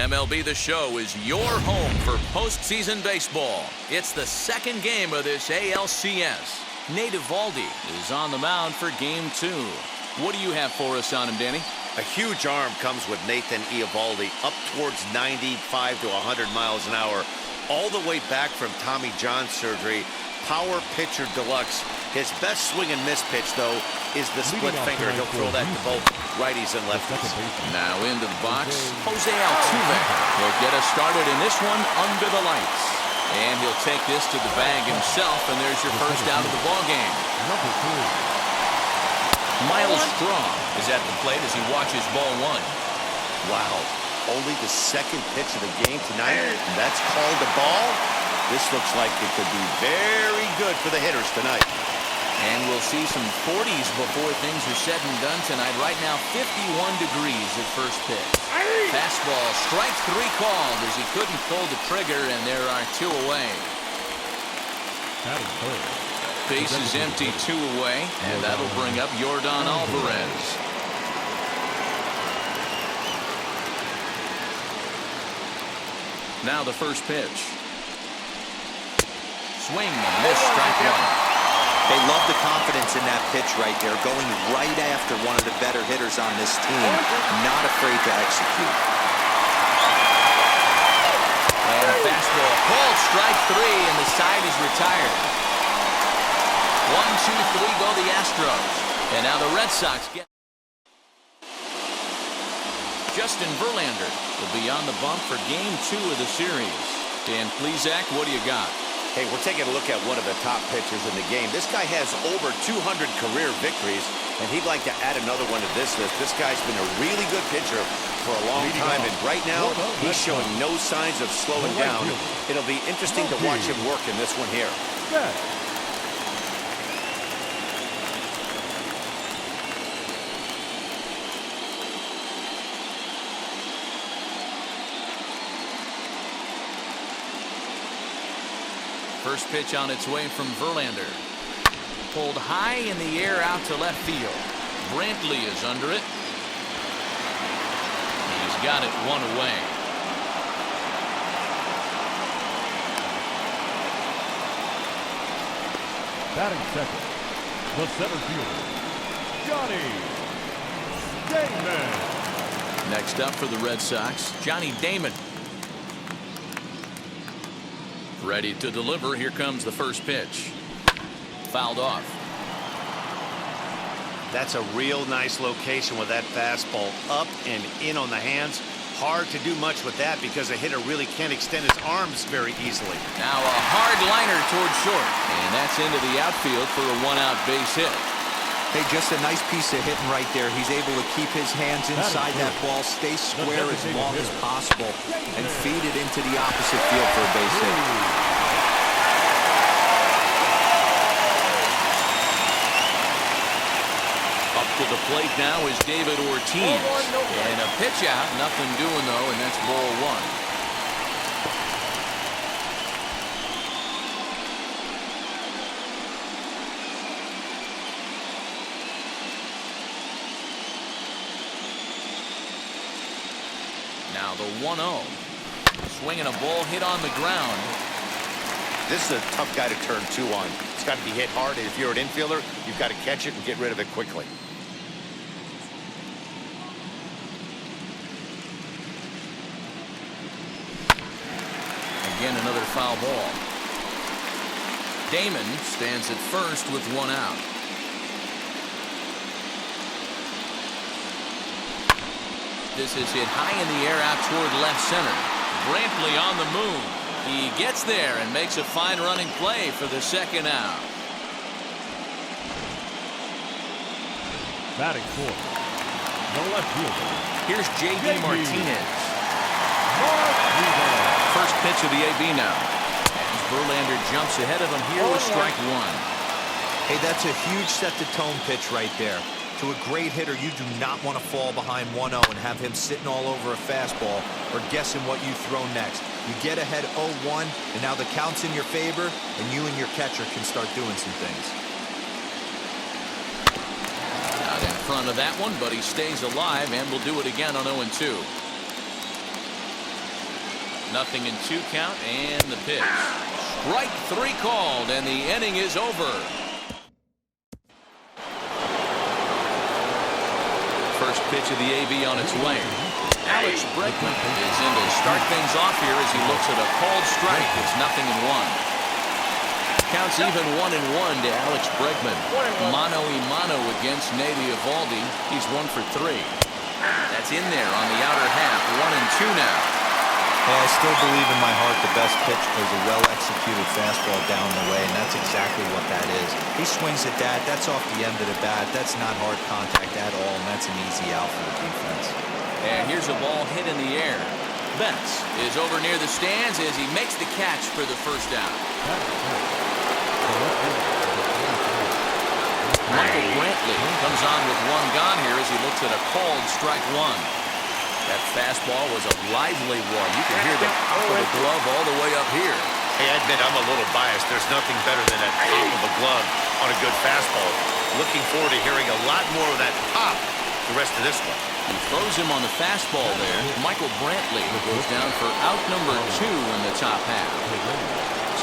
MLB The Show is your home for postseason baseball. It's the second game of this ALCS. Nate Eovaldi is on the mound for Game 2. What do you have for us on him, Danny? A huge arm comes with Nathan Eovaldi, up towards 95 to 100 miles an hour, all the way back from Tommy John surgery. Power pitcher deluxe. His best swing and miss pitch, though, is the split finger. He'll throw that to both righties and lefties. Now into the box, Jose Altuve. He'll get us started in this one under the lights. And he'll take this to the bag himself, and there's your first out of the ballgame. Miles Straw is at the plate as he watches ball one. Wow, only the second pitch of the game tonight, and that's called a ball. This looks like it could be very good for the hitters tonight. And we'll see some 40s before things are said and done tonight. Right now, 51 degrees at first pitch. Fastball, strike 3 called as he couldn't pull the trigger, and there are 2 away. Base is empty, 2 away, and that'll bring up Yordan Alvarez. Now the first pitch. Swing and miss, strike 1. They love the confidence in that pitch right there, going right after one of the better hitters on this team, not afraid to execute. And a fastball called strike 3, and the side is retired. 1, 2, 3 go the Astros. And now the Red Sox get. Justin Verlander will be on the bump for Game 2 of the series. Dan Plesac, what do you got? Hey, we're taking a look at one of the top pitchers in the game. This guy has over 200 career victories, and he'd like to add another one to this list. This guy's been a really good pitcher for a long time, and right now, he's showing no signs of slowing down. It'll be interesting to watch him work in this one here. First pitch on its way from Verlander. Pulled high in the air out to left field. Brantley is under it. He's got it 1 away. Batting second, the center fielder, Johnny Damon. Next up for the Red Sox, Johnny Damon. Ready to deliver. Here comes the first pitch. Fouled off. That's a real nice location with that fastball up and in on the hands. Hard to do much with that because a hitter really can't extend his arms very easily. Now a hard liner toward short, and that's into the outfield for a 1-out base hit. Hey, just a nice piece of hitting right there. He's able to keep his hands inside that ball, stay square as long as possible, and feed it into the opposite field for a base hit. Up to the plate now is David Ortiz. And a pitch out, nothing doing though, and that's ball 1. Now the 1-0. Swinging a ball hit on the ground. This is a tough guy to turn 2 on. It's got to be hit hard, and if you're an infielder, you've got to catch it and get rid of it quickly. Again, another foul ball. Damon stands at first with 1 out. This is hit high in the air out toward left center. Brantley on the move. He gets there and makes a fine running play for the 2nd out. Batting fourth, the left fielder. Here's J.D. Martinez. First pitch of the AB now. As Verlander jumps ahead of him here with strike 1. Hey, that's a huge set-the-tone pitch right there. To a great hitter, you do not want to fall behind 1-0 and have him sitting all over a fastball or guessing what you throw next. You get ahead 0-1, and now the count's in your favor, and you and your catcher can start doing some things. Not in front of that one, but he stays alive and will do it again on 0-2. 0-2 count and the pitch. Strike 3 called, and the inning is over. First pitch of the AB on its way. Alex Bregman is in to start things off here as he looks at a called strike. It's 0-1. Counts even 1-1 to Alex Bregman. Mano-a-mano against Nady Eovaldi. He's 1 for 3. That's in there on the outer half. 1-2 now. Hey, I still believe in my heart the best pitch is a well-executed fastball down the way, and that's exactly what that is. He swings at that. That's off the end of the bat. That's not hard contact at all, and that's an easy out for the defense. And here's a ball hit in the air. Betts is over near the stands as he makes the catch for the first down. Michael Brantley comes on with 1 gone here as he looks at a called strike 1. That fastball was a lively one. You can hear the pop of the glove all the way up here. Hey, I admit I'm a little biased. There's nothing better than that pop of a glove on a good fastball. Looking forward to hearing a lot more of that pop the rest of this one. He throws him on the fastball there. Michael Brantley goes down for out number 2 in the top half.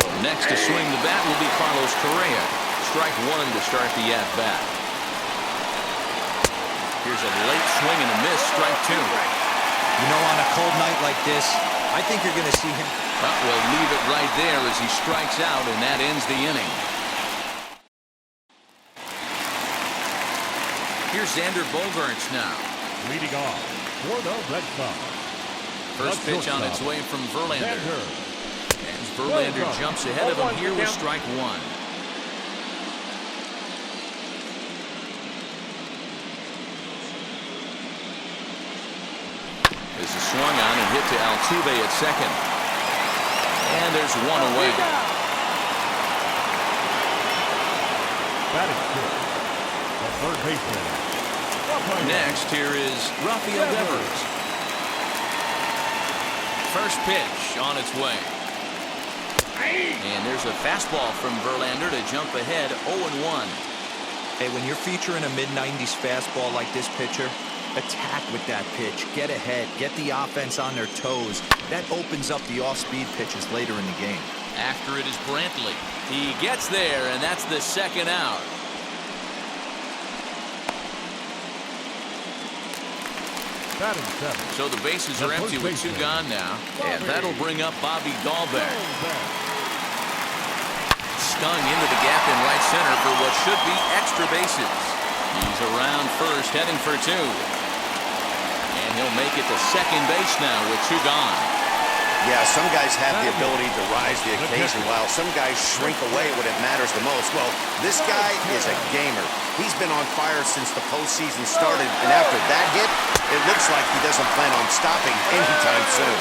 So next to swing the bat will be Carlos Correa. Strike 1 to start the at-bat. Here's a late swing and a miss. Strike 2. You know, on a cold night like this, I think you're going to see him. We'll leave it right there as he strikes out, and that ends the inning. Here's Xander Bogaerts now. Leading off for the Red Sox. First pitch on its way from Verlander. As Verlander jumps ahead of him here with strike 1. This is swung on and hit to Altuve at second. And there's 1 away. Batting fifth, the third baseman. Next, here is Rafael Devers. First pitch on its way. And there's a fastball from Verlander to jump ahead 0-1. Hey, when you're featuring a mid-90s fastball like this pitcher, attack with that pitch. Get ahead. Get the offense on their toes. That opens up the off-speed pitches later in the game. After it is Brantley. He gets there, and that's the second out. Batting seven. So the bases are empty with 2 gone now. And that'll bring up Bobby Dahlbeck. Stung into the gap in right center for what should be extra bases. He's around first, heading for 2. And he'll make it to second base now with 2 gone. Yeah, some guys have the ability to rise the occasion while some guys shrink away when it matters the most. Well, this guy is a gamer. He's been on fire since the postseason started, and after that hit, it looks like he doesn't plan on stopping anytime soon.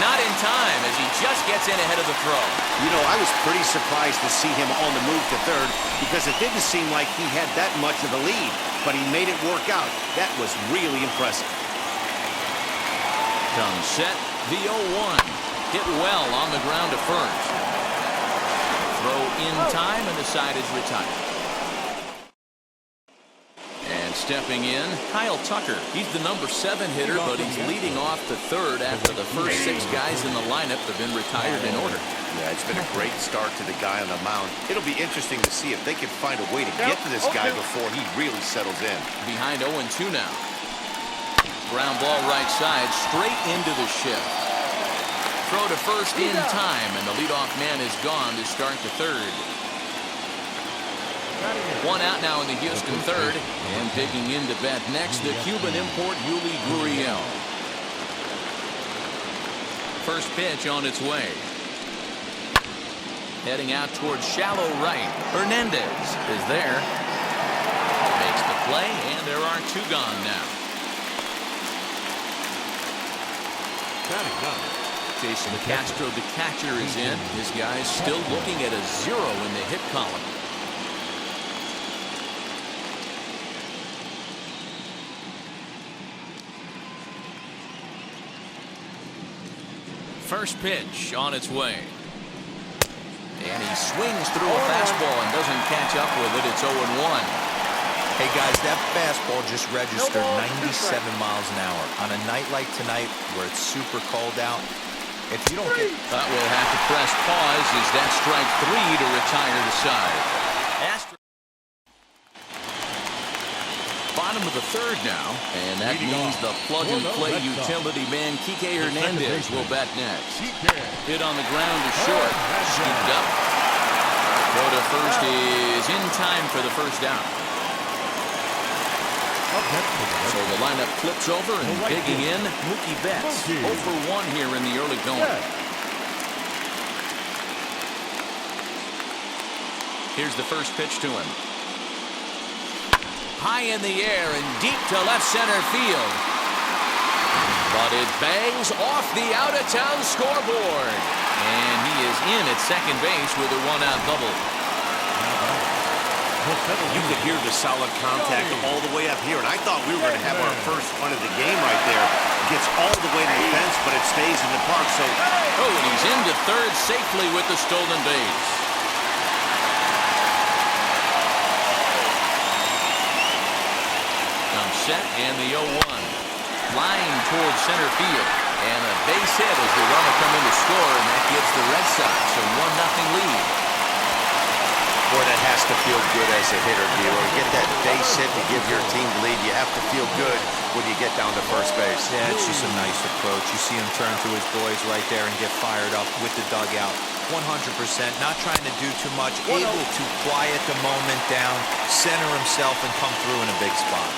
Not in time as he just gets in ahead of the throw. You know, I was pretty surprised to see him on the move to third because it didn't seem like he had that much of a lead, but he made it work out. That was really impressive. Comes set, the 0-1. Hit well on the ground to first. Throw in time, and the side is retired. And stepping in, Kyle Tucker. He's the number 7 hitter, but he's leading off the third after the first 6 guys in the lineup have been retired in order. Yeah, it's been a great start to the guy on the mound. It'll be interesting to see if they can find a way to get to this guy before he really settles in. Behind 0-2 now. Ground ball right side, straight into the shift. Throw to first in time, and the leadoff man is gone to start the third. 1 out now in the Houston third. And digging in to bat next, the Cuban import Yuli Gurriel. First pitch on its way. Heading out towards shallow right. Hernandez is there. Makes the play, and there are 2 gone now. Jason Castro, the catcher, is in. His guy's still looking at a 0 in the hit column. First pitch on its way. And he swings through a fastball and doesn't catch up with it. It's 0-1. Hey, guys, that fastball just registered 97 miles an hour. On a night like tonight where it's super cold out, If you don't get... But we'll have to press pause as that strike 3 to retire the side. Bottom of the third now, and that means the plug-and-play utility man Kike Hernandez will bat next. Hit on the ground is short. Scooped up. Go to first is in time for the first down. So the lineup flips over and digging in, Mookie Betts. 0 for 1 here in the early going. Here's the first pitch to him. High in the air and deep to left center field. But it bangs off the out-of-town scoreboard. And he is in at second base with a one-out double. You could hear the solid contact all the way up here, and I thought we were going to have our first run of the game right there. Gets all the way to the fence, but it stays in the park. So, and he's into third safely with the stolen base. Comes set and the 0-1. Flying towards center field. And a base hit as the runner come in to score, and that gives the Red Sox a 1-0 lead. Boy, that has to feel good as a hitter, Bueller. Get that base hit to give your team the lead. You have to feel good when you get down to first base. Yeah, it's just a nice approach. You see him turn to his boys right there and get fired up with the dugout. 100%, not trying to do too much, able to quiet the moment down, center himself, and come through in a big spot.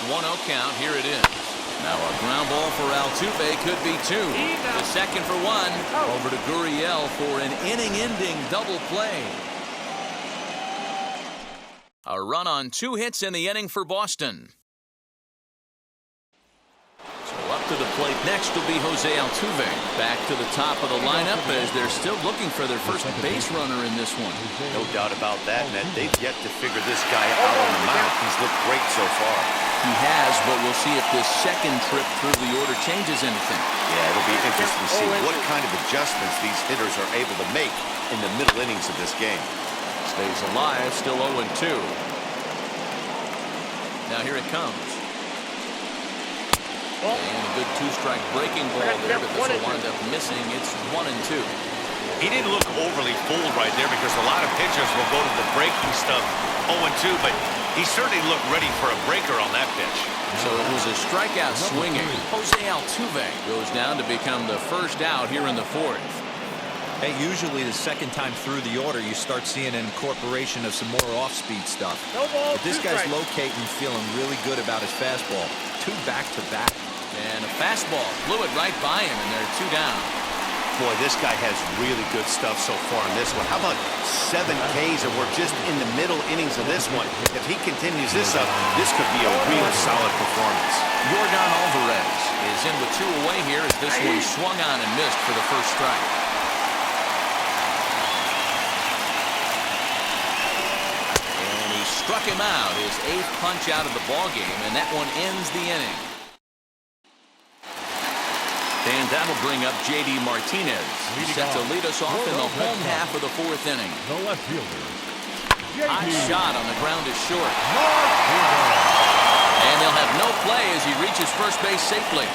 1-0 count, here it is. Now a ground ball for Altuve could be 2. The second for 1. Over to Gurriel for an inning-ending double play. A run on 2 hits in the inning for Boston. So up to the plate next will be Jose Altuve. Back to the top of the lineup as they're still looking for their first base runner in this one. No doubt about that, Ned. They've yet to figure this guy out on the mound. He's looked great so far. He has, but we'll see if this second trip through the order changes anything. Yeah, it'll be interesting to see what kind of adjustments these hitters are able to make in the middle innings of this game. Stays alive, still 0-2. Now here it comes. And a good 2-strike breaking ball there, but this will wind up missing. It's 1-2. He didn't look overly fooled right there because a lot of pitchers will go to the breaking stuff 0-2, but he certainly looked ready for a breaker on that pitch. So it was a strikeout swinging. Jose Altuve goes down to become the first out here in the 4th. Hey, usually the second time through the order, you start seeing an incorporation of some more off-speed stuff. But this guy's locating, feeling really good about his fastball. 2 back-to-back. And a fastball blew it right by him, and they're 2 down. Boy, this guy has really good stuff so far in this one. How about 7 Ks, and we're just in the middle innings of this one. If he continues this up, this could be a real solid performance. Yordan Alvarez is in with 2 away here as this one swung on and missed for the first strike. And he struck him out, his 8th punch out of the ballgame, and that one ends the inning. And that'll bring up J.D. Martinez. He's set to lead us off in the home half of the 4th inning. The left fielder. Hot shot on the ground is short. And they'll have no play as he reaches first base safely.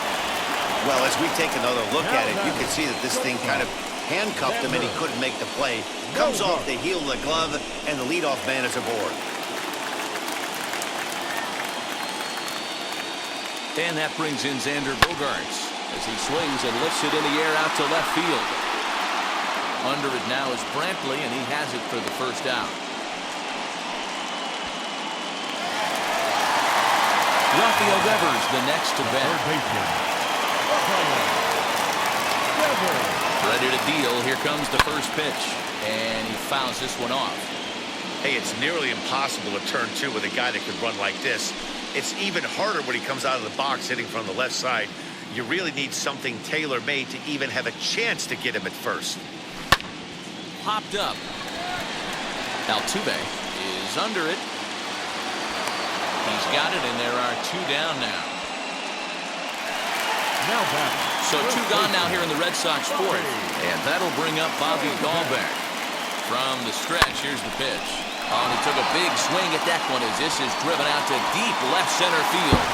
Well, as we take another look at it, you can see that this thing kind of handcuffed him and he couldn't make the play. Comes off the heel of the glove, and the leadoff man is aboard. And that brings in Xander Bogaerts as he swings and lifts it in the air out to left field. Under it now is Brantley, and he has it for the first out. Rafael Devers the next to bat. Ready to deal. Here comes the first pitch, and he fouls this one off. Hey, it's nearly impossible to turn 2 with a guy that could run like this. It's even harder when he comes out of the box hitting from the left side. You really need something tailor-made to even have a chance to get him at first. Popped up. Altuve is under it. He's got it, and there are 2 down now. So 2 gone now here in the Red Sox 4th. And that'll bring up Bobby Dahlbeck. From the stretch, here's the pitch. Oh, and he took a big swing at that one as this is driven out to deep left center field.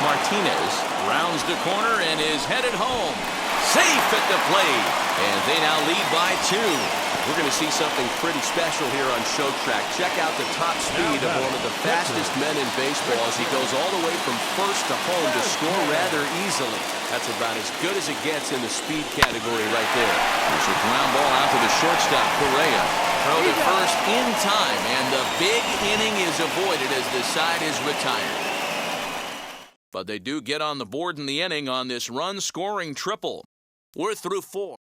Martinez rounds the corner and is headed home. Safe at the plate. And they now lead by 2. We're going to see something pretty special here on Show Track. Check out the top speed of one of the fastest men in baseball as he goes all the way from first to home to score rather easily. That's about as good as it gets in the speed category right there. There's a ground ball out to the shortstop, Correa. Throw to first in time, and the big inning is avoided as the side is retired. But they do get on the board in the inning on this run-scoring triple. We're through 4.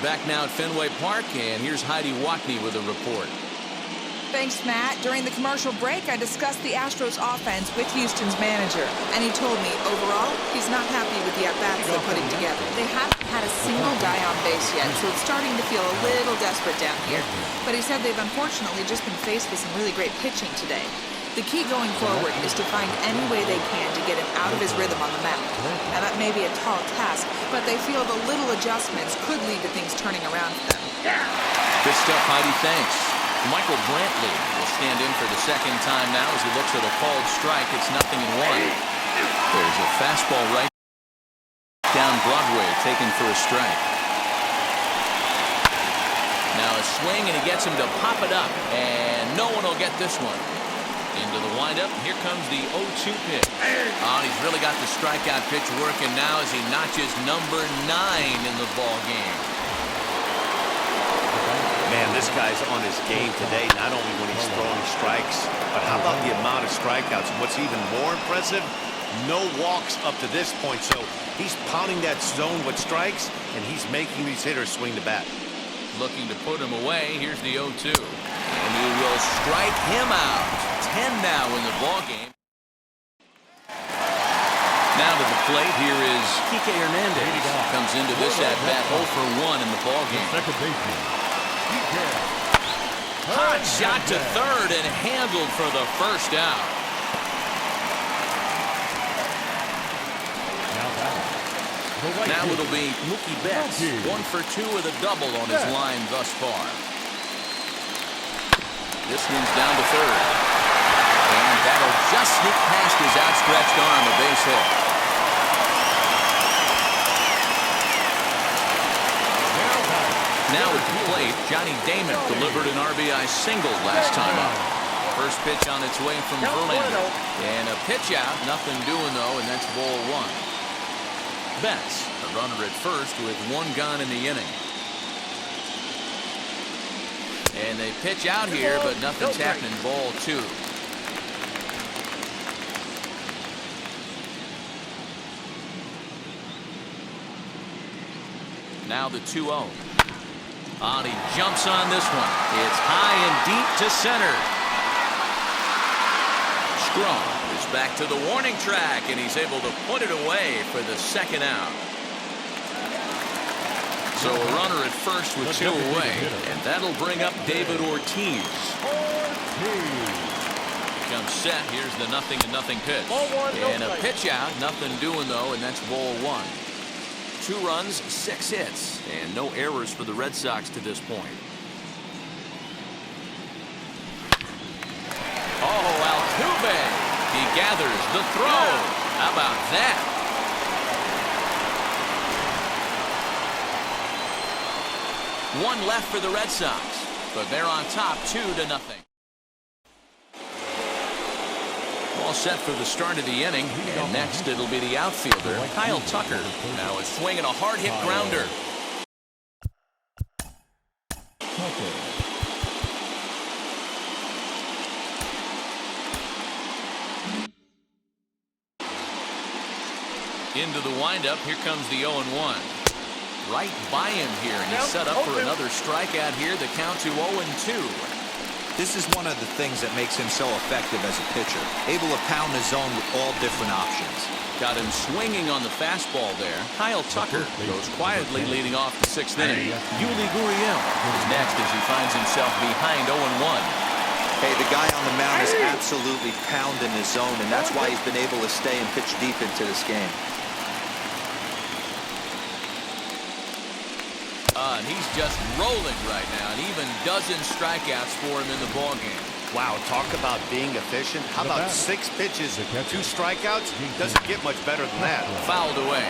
Back now at Fenway Park, and here's Heidi Watney with a report. Thanks, Matt. During the commercial break, I discussed the Astros offense with Houston's manager, and he told me, overall, he's not happy with the at-bats they're putting together. They haven't had a single guy on base yet, so it's starting to feel a little desperate down here. But he said they've unfortunately just been faced with some really great pitching today. The key going forward is to find any way they can to get him out of his rhythm on the mound. Now, that may be a tall task, but they feel the little adjustments could lead to things turning around for them. Good stuff, Heidi. Thanks. Michael Brantley will stand in for the second time now as he looks at a called strike. It's 0-1. There's a fastball right down Broadway, taken for a strike. Now a swing, and he gets him to pop it up, and no one will get this one. Into the windup, here comes the 0-2 pitch. Oh, he's really got the strikeout pitch working now as he notches number 9 in the ball game. Man, this guy's on his game today, not only when he's throwing strikes, but how about the amount of strikeouts? And what's even more impressive, no walks up to this point. So he's pounding that zone with strikes, and he's making these hitters swing the bat. Looking to put him away, here's the 0-2. And he will strike him out. 10 now in the ball game. Now to the plate, here is Kike Hernandez. Comes into this at-bat 0 for 1 in the ball game. Second baseman. Hot shot to third and handled for the first out. Now it'll be Mookie Betts. 1 for 2 with a double on his line thus far. This one's down to third. And that'll just sneak past his outstretched arm, a base hit. Now at the plate, Johnny Damon delivered an RBI single last time up. First pitch on its way from Verlander. And a pitch out, nothing doing though, and that's ball 1. Betts, a runner at first with 1 gone in the inning. And they pitch out here, but nothing's happening. Ball 2. Now the 2-0. And he jumps on this one. It's high and deep to center. Strong is back to the warning track, and he's able to put it away for the second out. So a runner at first with 2 away, and that'll bring up David Ortiz. Comes set. Here's the 0-0 pitch. And a pitch out, nothing doing though, and that's ball 1. 2 runs, 6 hits, and no errors for the Red Sox to this point. Oh, Altuve! He gathers the throw. How about that? One left for the Red Sox, but they're on top 2-0. All set for the start of the inning, and next it'll be the outfielder, Kyle Tucker. Now a swing and a hard-hit grounder. Into the windup, here comes the 0-1. Right by him here, and he's set up for another strikeout here. The count to 0-2. This is one of the things that makes him so effective as a pitcher. Able to pound the zone with all different options. Got him swinging on the fastball there. Kyle Tucker goes quietly leading off the 6th inning. Yuli Gurriel is next as he finds himself behind 0-1. Hey, the guy on the mound is absolutely pounding his zone, and that's why he's been able to stay and pitch deep into this game. And he's just rolling right now, and even dozen strikeouts for him in the ballgame. Wow, talk about being efficient. How about 6 pitches, 2 strikeouts? Doesn't get much better than that. Fouled away.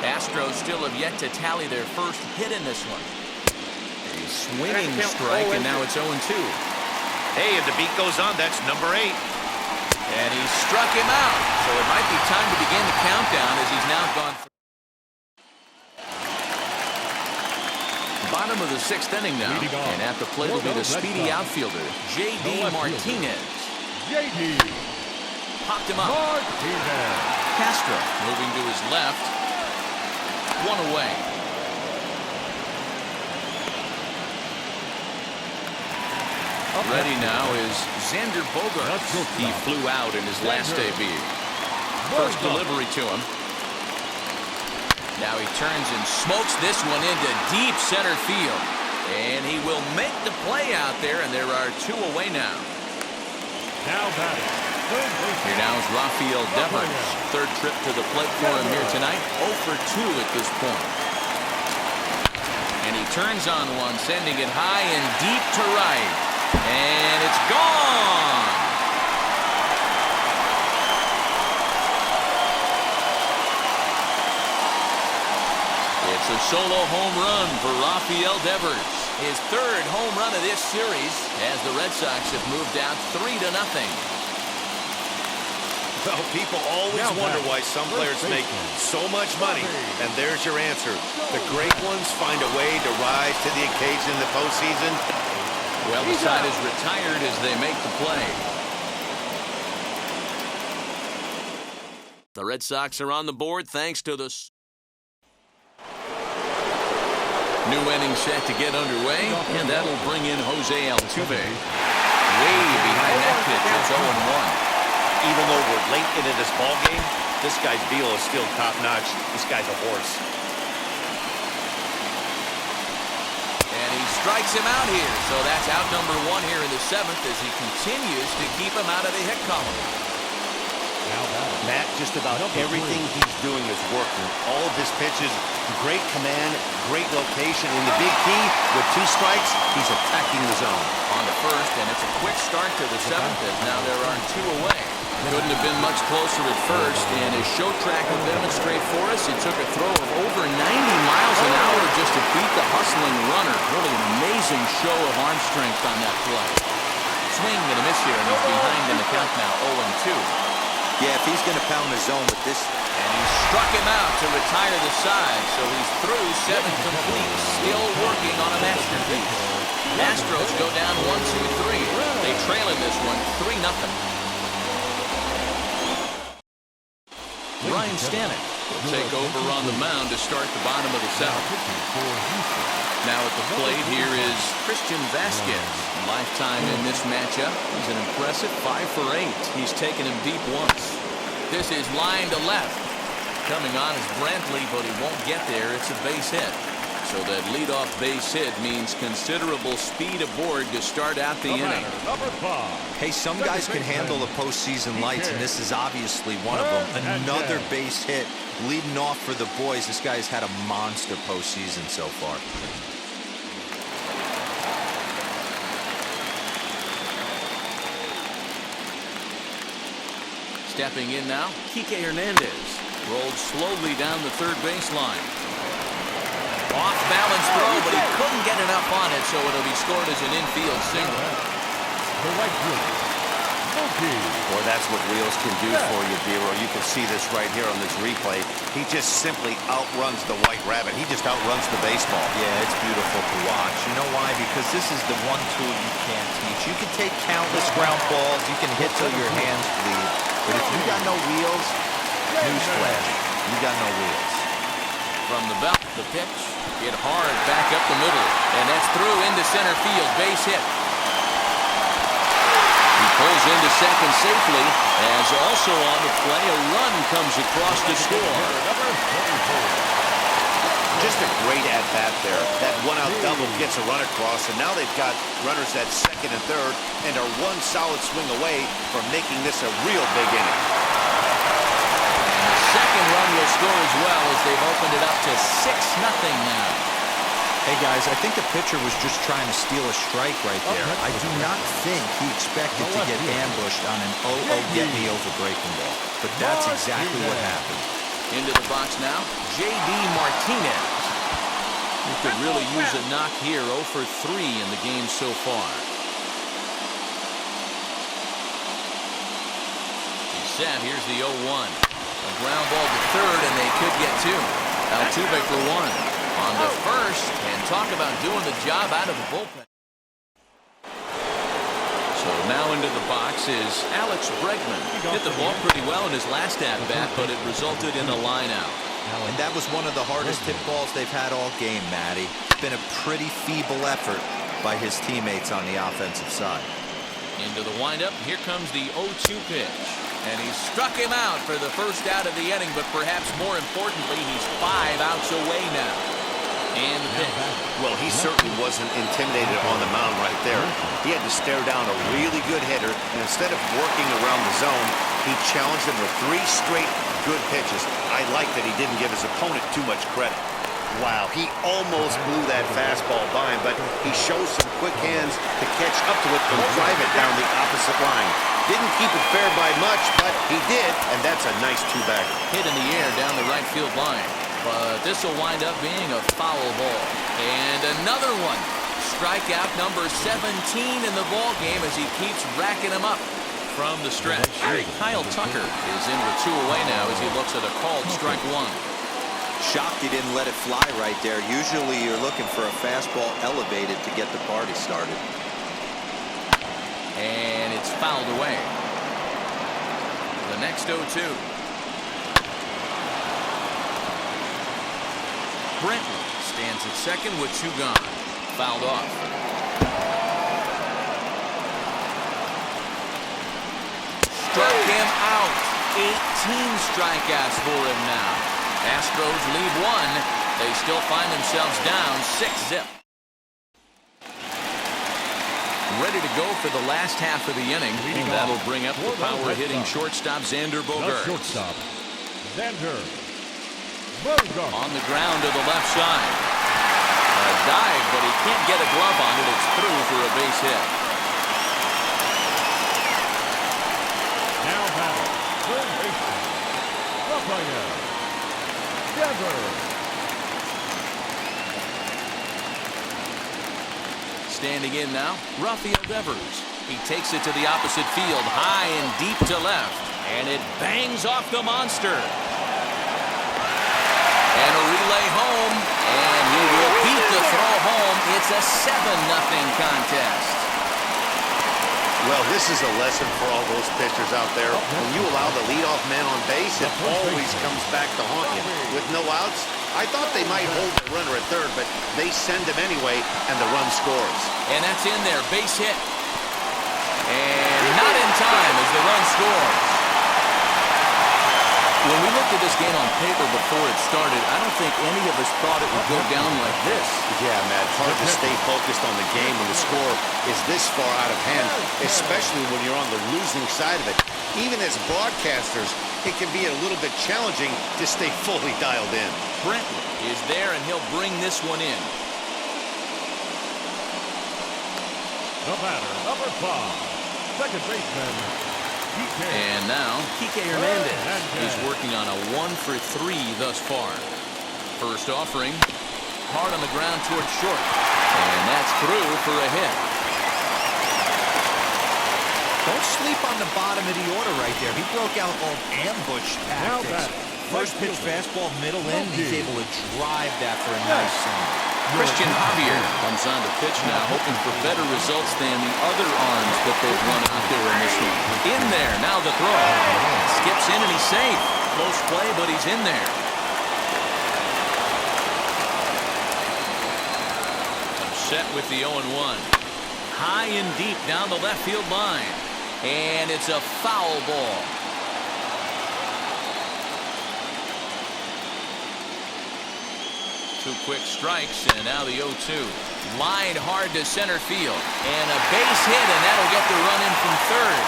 Astros still have yet to tally their first hit in this one. A swinging strike, and now it's 0-2. Hey, and the beat goes on. That's number 8. And he struck him out. So it might be time to begin the countdown as he's now gone through. Bottom of the 6th inning now. And at the plate will be the speedy outfielder, J.D. Martinez. J.D. Popped him up. Martinez. Castro moving to his left. 1 away. Ready now is Xander Bogaerts. He flew out in his last debut. First delivery to him. Now he turns and smokes this one into deep center field. And he will make the play out there, and there are 2 away now. Now batting. Here now is Rafael Devers. Third trip to the plate for him here tonight. 0 for 2 at this point. And he turns on one, sending it high and deep to right. And it's gone. It's a solo home run for Rafael Devers. His 3rd home run of this series as the Red Sox have moved out 3-0. Well, people always wonder why some players make so much money. And there's your answer. The great ones find a way to rise to the occasion in the postseason. Well, the side is retired as they make the play. The Red Sox are on the board thanks to the new inning set to get underway, and that'll bring in Jose Altuve. Way behind that pitch, it's 0-1. Even though we're late into this ball game, this guy's velo is still top-notch. This guy's a horse. And he strikes him out here, so that's out number 1 here in the 7th as he continues to keep him out of the hit column. Matt, just about everything he's doing is working. All of his pitches, great command, great location. And the big key, with 2 strikes, he's attacking the zone. On to first, and it's a quick start to the 7th as now there are 2 away. Couldn't have been much closer at first, and as show track will demonstrate for us, it took a throw of over 90 miles an hour just to beat the hustling runner. Really an amazing show of arm strength on that play. Swing and a miss here, and he's behind in the count now, 0-2. Yeah, if he's going to pound the zone with this. And he struck him out to retire the side, so he's through 7 complete, still working on a masterpiece. Astros go down 1-2-3. They trail in this one 3-0. Ryan Stanek will take over on the mound to start the bottom of the 7th. Now at the plate here is Christian Vasquez. Lifetime in this matchup. He's an impressive 5 for 8. He's taken him deep once. This is line to left. Coming on is Brantley, but he won't get there. It's a base hit. So that leadoff base hit means considerable speed aboard to start out the inning. Hey, some guys can handle the postseason lights, and this is obviously one of them. Another base hit leading off for the boys. This guy's had a monster postseason so far. Stepping in now, Kike Hernandez. Rolled slowly down the 3rd baseline. Off balance throw, but he couldn't get enough on it, so it'll be scored as an infield single. Boy, that's what wheels can do for you, Biro. You can see this right here on this replay. He just simply outruns the White Rabbit. He just outruns the baseball. Yeah, it's beautiful to watch. You know why? Because this is the one tool you can't teach. You can take countless ground balls. You can hit till your hands bleed. But if you got no wheels, newsflash, you got no wheels. From the belt, the pitch, hit hard back up the middle, and that's through into center field, base hit. He pulls into second safely, as also on the play, a run comes across to score. Just a great at-bat there. That one-out double gets a run across, and now they've got runners at 2nd and 3rd, and are one solid swing away from making this a real big inning. And the second run will score as well as they've opened it up to 6-0 now. Hey, guys, I think the pitcher was just trying to steal a strike right there. I do not think he expected to get ambushed on an 0-0 get-me-over breaking ball. But that's exactly what happened. Into the box now, J.D. Martinez. He could really use a knock here. 0 for 3 in the game so far. He's set. Here's the 0-1. A ground ball to third, and they could get 2. Altuve for 1. On the first, and talk about doing the job out of the bullpen. So now into the box is Alex Bregman. Hit the ball pretty well in his last at-bat, but it resulted in a line-out. And that was one of the hardest hit balls they've had all game, Matty. It's been a pretty feeble effort by his teammates on the offensive side. Into the windup, here comes the 0-2 pitch. And he struck him out for the first out of the inning, but perhaps more importantly, he's 5 outs away now. And the pitch. Well, he certainly wasn't intimidated on the mound right there. He had to stare down a really good hitter, and instead of working around the zone, he challenged him with 3 straight good pitches. I like that he didn't give his opponent too much credit. Wow, he almost blew that fastball by him, but he shows some quick hands to catch up to it and drive it down the opposite line. Didn't keep it fair by much, but he did, and that's a nice 2-bagger. Hit in the air down the right field line. But this will wind up being a foul ball. And another one. Strikeout number 17 in the ball game as he keeps racking them up from the stretch. Kyle Tucker is in with 2 away now as he looks at a called strike 1. Shocked he didn't let it fly right there. Usually you're looking for a fastball elevated to get the party started. And it's fouled away. The next 0-2. Brenton stands at second with 2 gone. Fouled off. Struck him out. 18 strikeouts for him now. Astros lead 1. They still find themselves down 6-zip. Ready to go for the last half of the inning. That'll bring up the power-hitting shortstop, Xander Bogaerts. Shortstop, Xander. On the ground to the left side. A dive, but he can't get a glove on it. It's through for a base hit. Now batting, third baseman, Rafael Devers. Standing in now, Rafael Devers. He takes it to the opposite field, high and deep to left. And it bangs off the monster. And a relay home, and he will beat the throw home. It's a 7-0 contest. Well, this is a lesson for all those pitchers out there. When you allow the leadoff man on base, it always comes back to haunt you. With no outs, I thought they might hold the runner at third, but they send him anyway, and the run scores. And that's in there, base hit. And not in time as the run scores. When we looked at this game on paper before it started, I don't think any of us thought it would go down like this. Yeah, Matt, hard to stay focused on the game when the score is this far out of hand, especially when you're on the losing side of it. Even as broadcasters, it can be a little bit challenging to stay fully dialed in. Brenton is there, and he'll bring this one in. The batter, number 5, second baseman, Kike. And now, Kike Hernandez. He's working on a 1 for 3 thus far. First offering, hard on the ground towards short. And that's through for a hit. Don't sleep on the bottom of the order right there. He broke out on ambush tactics. First pitch fastball, middle in. He's able to drive that for a nice single. Christian Javier comes on to pitch now, hoping for better results than the other arms that they've run out there in this one. In there, now the throw. Skips in and he's safe. Close play, but he's in there. Set with the 0-1. High and deep down the left field line. And it's a foul ball. Two quick strikes, and now the 0-2. Line hard to center field. And a base hit, and that'll get the run in from third.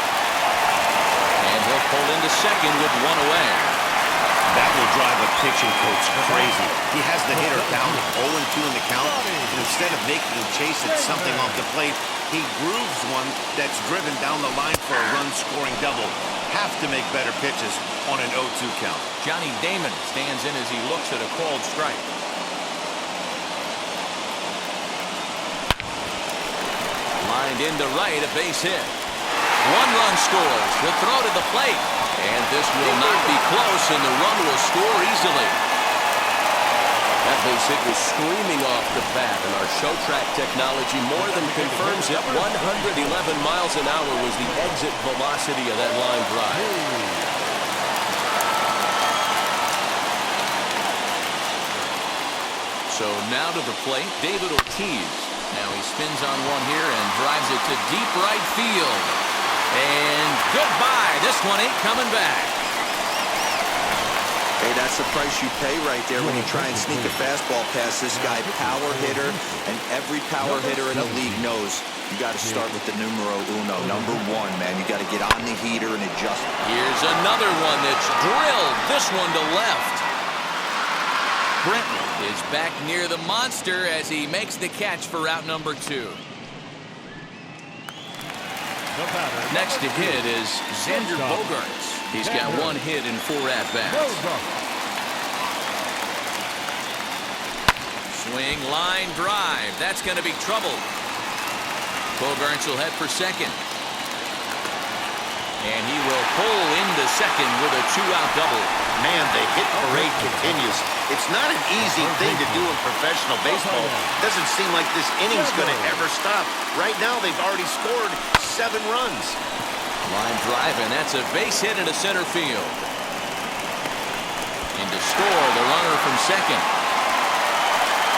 And he'll pull into second with 1 away. That will drive a pitching coach crazy. He has the hitter down 0-2 in the count, and instead of making him chase it something off the plate, he grooves one that's driven down the line for a run-scoring double. Have to make better pitches on an 0-2 count. Johnny Damon stands in as he looks at a called strike. Lined into right, a base hit. One run scores. The throw to the plate. And this will not be close, and the run will score easily. That base hit was screaming off the bat, and our show track technology more than confirms it. 111 miles an hour was the exit velocity of that line drive. So now to the plate, David Ortiz. Now he spins on one here and drives it to deep right field. And goodbye. This one ain't coming back. Hey, that's the price you pay right there when you try and sneak a fastball past this guy. Power hitter, and every power hitter in the league knows you got to start with the numero uno, number one, man. You got to get on the heater and adjust. Here's another one that's drilled. This one to left. Brenton is back near the monster as he makes the catch for out number 2. Next to hit is Xander Bogaerts. He's got 1 hit in 4 at-bats. Swing, line, drive. That's going to be trouble. Bogaerts will head for second. And he will pull into second with a 2-out double. Man, the hit parade continues. It's not an easy thing to do in professional baseball. Doesn't seem like this inning's going to ever stop. Right now, they've already scored 7 runs. Line drive, and that's a base hit into center field. And to score, the runner from second.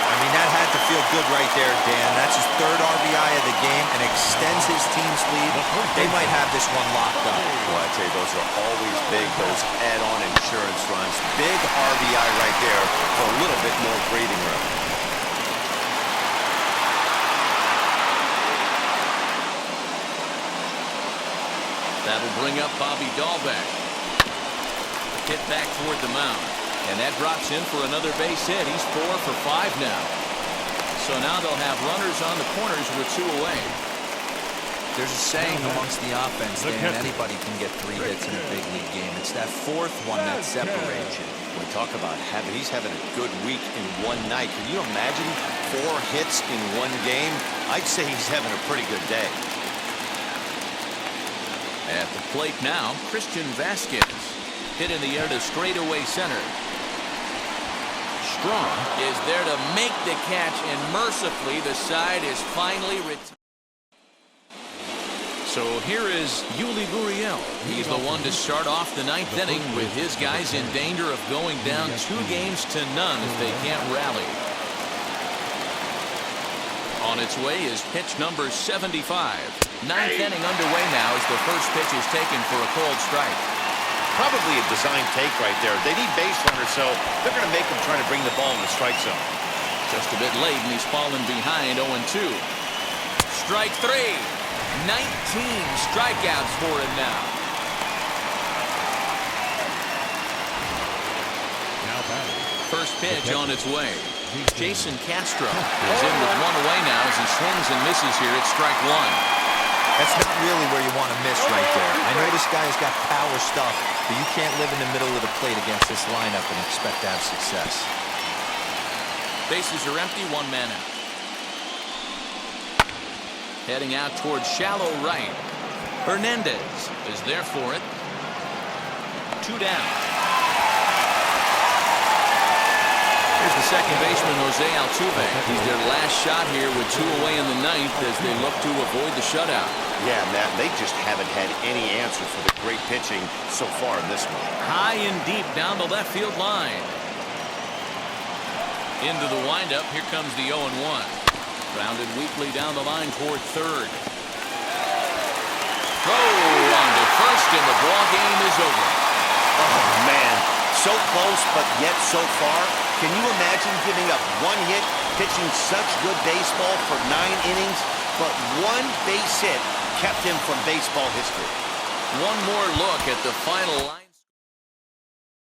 I mean, that had to feel good right there, Dan. That's his 3rd RBI of the game and extends his team's lead. They might have this one locked up. Well, I tell you, those are always big, those add-on insurance runs. Big RBI right there for a little bit more breathing room. That'll bring up Bobby Dahlbeck. Hit back toward the mound. And that drops in for another base hit. He's 4 for 5 now. So now they'll have runners on the corners with 2 away. There's a saying amongst the offense, Dan, anybody can get 3 hits in a big league game. It's that 4th one that separates you. We talk about he's having a good week in one night. Can you imagine 4 hits in one game? I'd say he's having a pretty good day. At the plate now, Christian Vasquez. Hit in the air to straightaway center. Strong is there to make the catch, and mercifully the side is finally retired. So here is Yuli Gurriel. He's the one to start off the 9th inning with his guys in danger of going down 2 games to none if they can't rally. On its way is pitch number 75. 9th inning underway now as the first pitch is taken for a called strike. Probably a design take right there. They need base runners, so they're going to make them try to bring the ball in the strike zone. Just a bit late, and he's fallen behind 0-2. Strike 3. 19 strikeouts for him now. First pitch on its way. Jason Castro is in with 1 away now as he swings and misses here at strike 1. That's not really where you want to miss right there. I know this guy has got power stuff, but you can't live in the middle of the plate against this lineup and expect to have success. Bases are empty, 1 man out. Heading out towards shallow right. Hernandez is there for it. 2 down. Here's the second baseman, Jose Altuve. He's their last shot here with 2 away in the 9th as they look to avoid the shutout. Yeah, Matt, they just haven't had any answer for the great pitching so far in this one. High and deep down the left field line. Into the windup, here comes the 0-1. Grounded weakly down the line toward third. Throw on to first, and the ball game is over. Oh, man. So close, but yet so far. Can you imagine giving up 1 hit, pitching such good baseball for 9 innings, but 1 base hit kept him from baseball history? One more look at the final line.